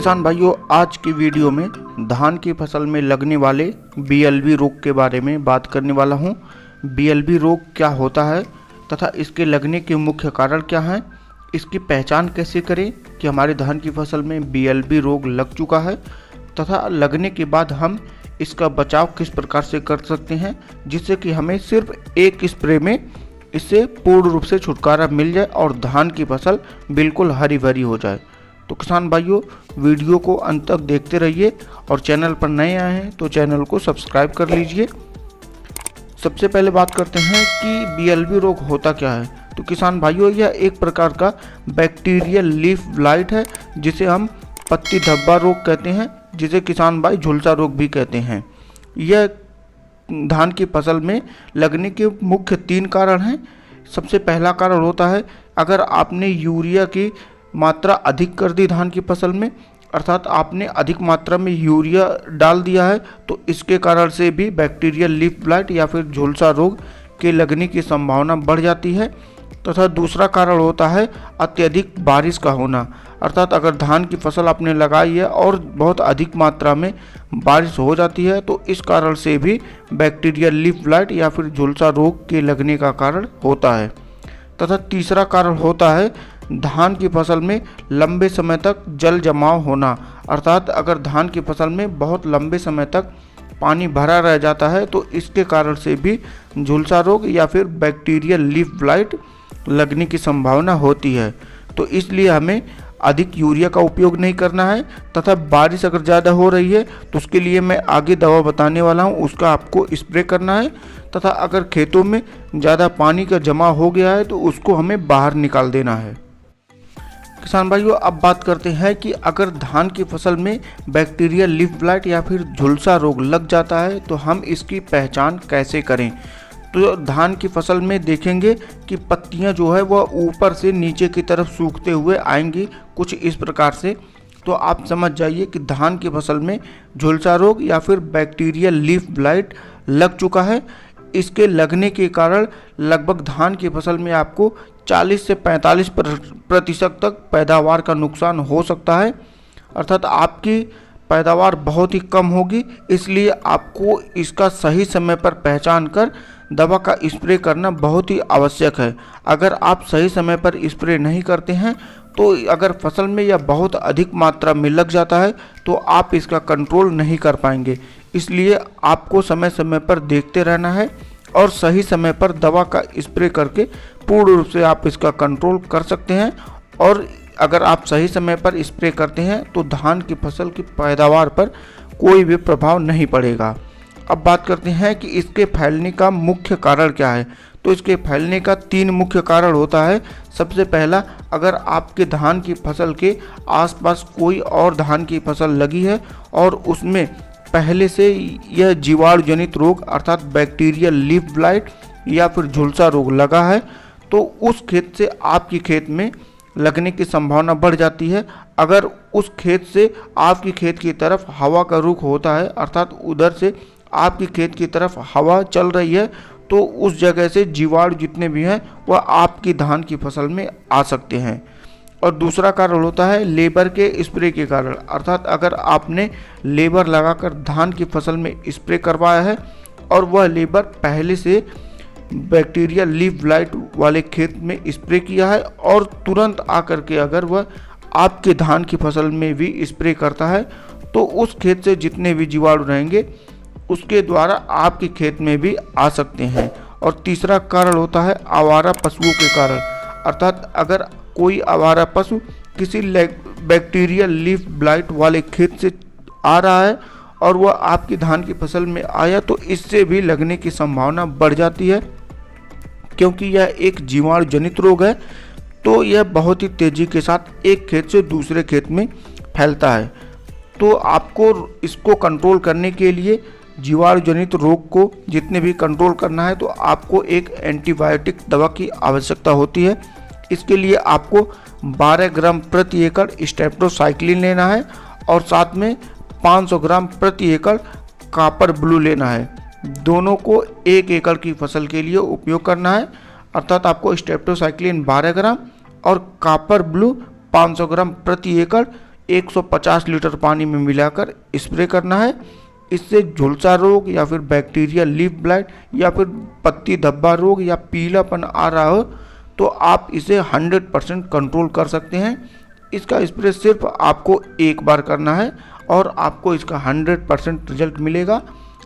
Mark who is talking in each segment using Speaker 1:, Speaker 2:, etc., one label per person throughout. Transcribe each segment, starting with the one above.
Speaker 1: किसान भाइयों, आज की वीडियो में धान की फसल में लगने वाले बीएलबी रोग के बारे में बात करने वाला हूं। बीएलबी रोग क्या होता है तथा इसके लगने के मुख्य कारण क्या हैं, इसकी पहचान कैसे करें कि हमारे धान की फसल में बीएलबी रोग लग चुका है तथा लगने के बाद हम इसका बचाव किस प्रकार से कर सकते हैं, जिससे कि हमें सिर्फ एक स्प्रे में इससे पूर्ण रूप से छुटकारा मिल जाए और धान की फसल बिल्कुल हरी भरी हो जाए। तो किसान भाइयों, वीडियो को अंत तक देखते रहिए और चैनल पर नए आए हैं तो चैनल को सब्सक्राइब कर लीजिए। सबसे पहले बात करते हैं कि बीएलबी रोग होता क्या है। तो किसान भाइयों, यह एक प्रकार का बैक्टीरियल लीफ ब्लाइट है जिसे हम पत्ती धब्बा रोग कहते हैं, जिसे किसान भाई झुलसा रोग भी कहते हैं। यह धान की फसल में लगने के मुख्य 3 कारण हैं। सबसे पहला कारण होता है, अगर आपने यूरिया की मात्रा अधिक कर दी धान की फसल में, अर्थात आपने अधिक मात्रा में यूरिया डाल दिया है, तो इसके कारण से भी बैक्टीरियल लीफ ब्लाइट या फिर झुलसा रोग के लगने की संभावना बढ़ जाती है। तथा दूसरा कारण होता है अत्यधिक बारिश का होना, अर्थात अगर धान की फसल आपने लगाई है और बहुत अधिक मात्रा में बारिश हो जाती है तो इस कारण से भी बैक्टीरियल लीफ ब्लाइट या फिर झुलसा रोग के लगने का कारण होता है। तथा तीसरा कारण होता है धान की फसल में लंबे समय तक जल जमाव होना, अर्थात अगर धान की फसल में बहुत लंबे समय तक पानी भरा रह जाता है तो इसके कारण से भी झुलसा रोग या फिर बैक्टीरियल लीफ ब्लाइट लगने की संभावना होती है। तो इसलिए हमें अधिक यूरिया का उपयोग नहीं करना है तथा बारिश अगर ज़्यादा हो रही है तो उसके लिए मैं आगे दवा बताने वाला हूँ, उसका आपको स्प्रे करना है। तथा अगर खेतों में ज़्यादा पानी का जमा हो गया है तो उसको हमें बाहर निकाल देना है। किसान भाइयों, अब बात करते हैं कि अगर धान की फसल में बैक्टीरियल लीफ ब्लाइट या फिर झुलसा रोग लग जाता है तो हम इसकी पहचान कैसे करें। तो धान की फसल में देखेंगे कि पत्तियां जो है वह ऊपर से नीचे की तरफ सूखते हुए आएंगी, कुछ इस प्रकार से। तो आप समझ जाइए कि धान की फसल में झुलसा रोग या फिर बैक्टीरियल लीफ ब्लाइट लग चुका है। इसके लगने के कारण लगभग धान की फसल में आपको 40 से 45% तक पैदावार का नुकसान हो सकता है, अर्थात आपकी पैदावार बहुत ही कम होगी। इसलिए आपको इसका सही समय पर पहचान कर दवा का स्प्रे करना बहुत ही आवश्यक है। अगर आप सही समय पर स्प्रे नहीं करते हैं तो अगर फसल में यह बहुत अधिक मात्रा में लग जाता है तो आप इसका कंट्रोल नहीं कर पाएंगे। इसलिए आपको समय समय पर देखते रहना है और सही समय पर दवा का स्प्रे करके पूर्ण रूप से आप इसका कंट्रोल कर सकते हैं। और अगर आप सही समय पर स्प्रे करते हैं तो धान की फसल की पैदावार पर कोई भी प्रभाव नहीं पड़ेगा। अब बात करते हैं कि इसके फैलने का मुख्य कारण क्या है। तो इसके फैलने का 3 मुख्य कारण होता है। सबसे पहला, अगर आपके धान की फसल के आसपास कोई और धान की फसल लगी है और उसमें पहले से यह जीवाणु जनित रोग अर्थात बैक्टीरियल लीफ ब्लाइट या फिर झुलसा रोग लगा है तो उस खेत से आपकी खेत में लगने की संभावना बढ़ जाती है। अगर उस खेत से आपकी खेत की तरफ हवा का रुख होता है, अर्थात उधर से आपकी खेत की तरफ हवा चल रही है, तो उस जगह से जीवाणु जितने भी हैं वह आपकी धान की फसल में आ सकते हैं। और दूसरा कारण होता है लेबर के स्प्रे के कारण, अर्थात अगर आपने लेबर लगाकर धान की फसल में स्प्रे करवाया है और वह लेबर पहले से बैक्टीरियल लीफ ब्लाइट वाले खेत में स्प्रे किया है और तुरंत आकर के अगर वह आपके धान की फसल में भी स्प्रे करता है तो उस खेत से जितने भी जीवाणु रहेंगे उसके द्वारा आपके खेत में भी आ सकते हैं। और तीसरा कारण होता है आवारा पशुओं के कारण, अर्थात अगर कोई आवारा पशु किसी बैक्टीरियल लीफ ब्लाइट वाले खेत से आ रहा है और वह आपकी धान की फसल में आया तो इससे भी लगने की संभावना बढ़ जाती है। क्योंकि यह एक जीवाणु जनित रोग है तो यह बहुत ही तेज़ी के साथ एक खेत से दूसरे खेत में फैलता है। तो आपको इसको कंट्रोल करने के लिए, जीवाणु जनित रोग को जितने भी कंट्रोल करना है तो आपको एक एंटीबायोटिक दवा की आवश्यकता होती है। इसके लिए आपको 12 ग्राम प्रति एकड़ स्टेप्टोसाइक्लिन लेना है और साथ में 500 ग्राम प्रति एकड़ कॉपर ब्लू लेना है। दोनों को 1 एकड़ की फसल के लिए उपयोग करना है, अर्थात आपको स्टेप्टोसाइक्लिन 12 ग्राम और कॉपर ब्लू 500 ग्राम प्रति एकड़ 150 लीटर पानी में मिलाकर स्प्रे करना है। इससे झुलसा रोग या फिर बैक्टीरिया लीफ ब्लाइट या फिर पत्ती धब्बा रोग या पीलापन आ रहा हो तो आप इसे 100% कंट्रोल कर सकते हैं। इसका स्प्रे सिर्फ आपको एक बार करना है और आपको इसका 100% रिजल्ट मिलेगा।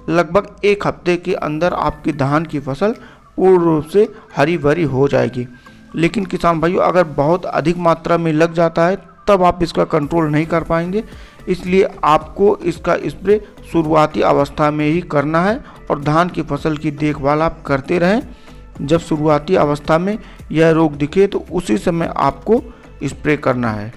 Speaker 1: लगभग 1 हफ्ते के अंदर आपकी धान की फसल पूर्ण रूप से हरी भरी हो जाएगी। लेकिन किसान भाइयों, अगर बहुत अधिक मात्रा में लग जाता है तब आप इसका कंट्रोल नहीं कर पाएंगे, इसलिए आपको इसका स्प्रे शुरुआती अवस्था में ही करना है और धान की फसल की देखभाल आप करते रहें। जब शुरुआती अवस्था में यह रोग दिखे तो उसी समय आपको स्प्रे करना है।